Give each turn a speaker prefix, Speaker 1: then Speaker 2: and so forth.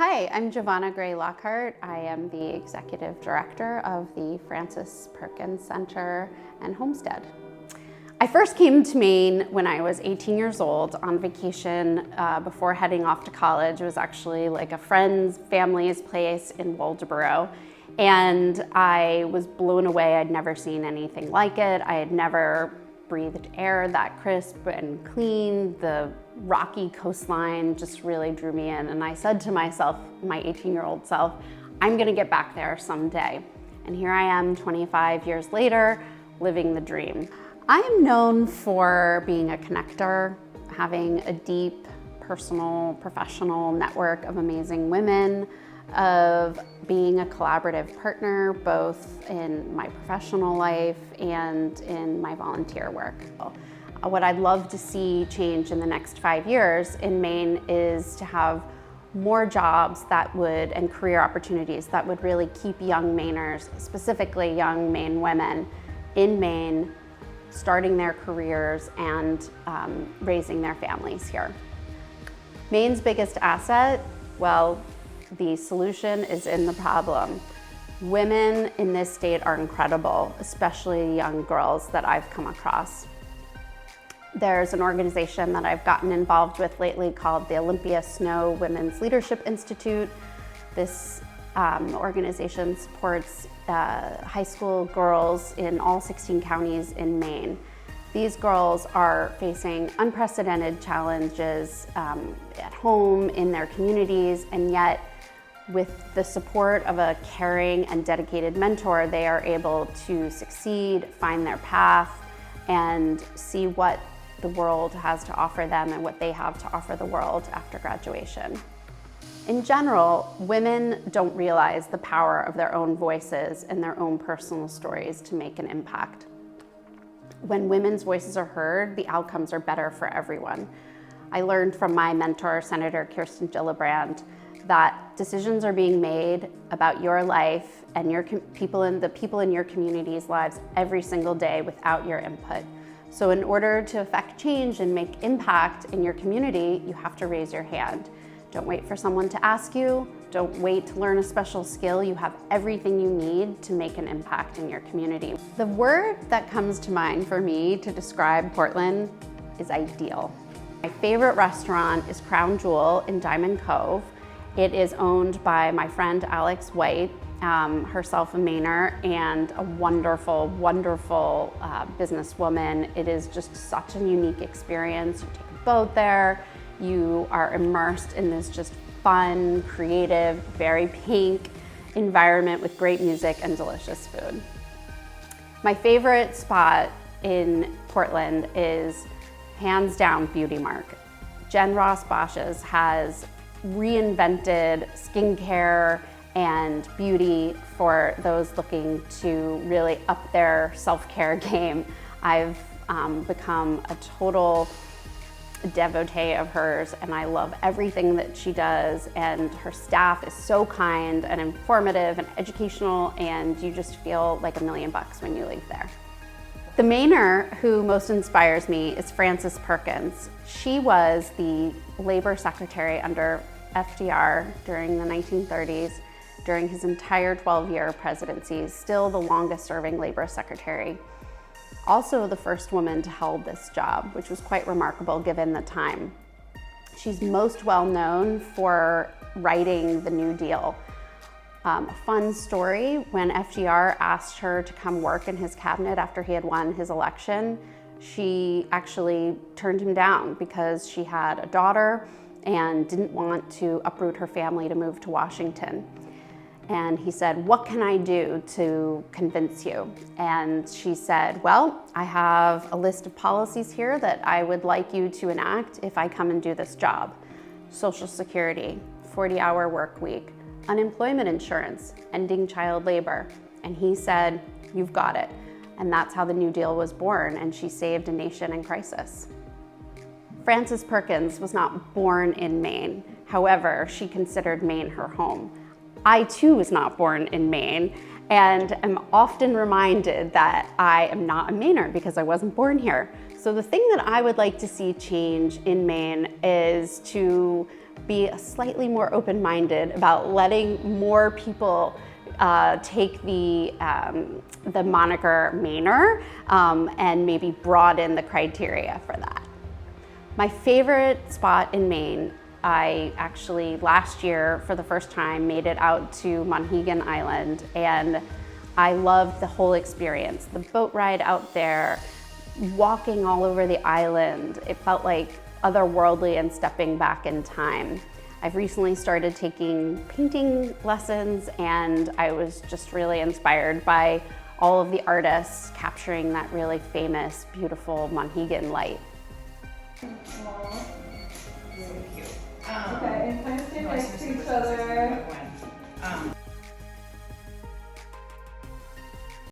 Speaker 1: Hi, I'm Giovanna Gray Lockhart. I am the Executive Director of the Frances Perkins Center and Homestead. I first came to Maine when I was 18 years old on vacation before heading off to college. It was actually like a friend's family's place in Waldoboro, and I was blown away. I'd never seen anything like it. I had never breathed air that crisp and clean. The rocky coastline just really drew me in, and I said to myself, my 18-year-old self, I'm gonna get back there someday. And here I am 25 years later, living the dream. I am known for being a connector, having a deep personal, professional network of amazing women, of being a collaborative partner, both in my professional life and in my volunteer work. What I'd love to see change in the next 5 years in Maine is to have more jobs that would, and career opportunities that would really keep young Mainers, specifically young Maine women, in Maine, starting their careers and raising their families here. Maine's biggest asset, well, the solution is in the problem. Women in this state are incredible, especially young girls that I've come across. There's an organization that I've gotten involved with lately called the Olympia Snow Women's Leadership Institute. This organization supports high school girls in all 16 counties in Maine. These girls are facing unprecedented challenges at home, in their communities, and yet with the support of a caring and dedicated mentor, they are able to succeed, find their path, and see what the world has to offer them and what they have to offer the world after graduation. In general, women don't realize the power of their own voices and their own personal stories to make an impact. When women's voices are heard, the outcomes are better for everyone. I learned from my mentor, Senator Kirsten Gillibrand, that decisions are being made about your life and the people in your community's lives every single day without your input. So in order to affect change and make impact in your community, you have to raise your hand. Don't wait for someone to ask you. Don't wait to learn a special skill. You have everything you need to make an impact in your community. The word that comes to mind for me to describe Portland is ideal. My favorite restaurant is Crown Jewel in Diamond Cove. It is owned by my friend Alex White, herself a Mainer, and a wonderful, wonderful businesswoman. It is just such a unique experience. You take a boat there, you are immersed in this just fun, creative, very pink environment with great music and delicious food. My favorite spot in Portland is hands down Beauty Mark. Jen Ross Bosch's has reinvented skincare and beauty for those looking to really up their self-care game. I've become a total devotee of hers, and I love everything that she does, and her staff is so kind and informative and educational, and you just feel like $1 million when you leave there. The Mainer who most inspires me is Frances Perkins. She was the labor secretary under FDR during the 1930s, during his entire 12-year presidency, still the longest serving labor secretary. Also the first woman to hold this job, which was quite remarkable given the time. She's most well known for writing the New Deal. A fun story, when FDR asked her to come work in his cabinet after he had won his election, she actually turned him down because she had a daughter and didn't want to uproot her family to move to Washington. And he said, "What can I do to convince you?" And she said, "Well, I have a list of policies here that I would like you to enact if I come and do this job. Social Security, 40-hour work week, unemployment insurance, ending child labor." And he said, "You've got it." And that's how the New Deal was born, and she saved a nation in crisis. Frances Perkins was not born in Maine. However, she considered Maine her home. I too was not born in Maine, and am often reminded that I am not a Mainer because I wasn't born here. So the thing that I would like to see change in Maine is to be slightly more open-minded about letting more people take the moniker Mainer and maybe broaden the criteria for that. My favorite spot in Maine, I actually last year for the first time made it out to Monhegan Island, and I loved the whole experience. The boat ride out there, walking all over the island, it felt like otherworldly and stepping back in time. I've recently started taking painting lessons, and I was just really inspired by all of the artists capturing that really famous, beautiful Monhegan light.
Speaker 2: Really cute. Okay, and kind of stay next to each other.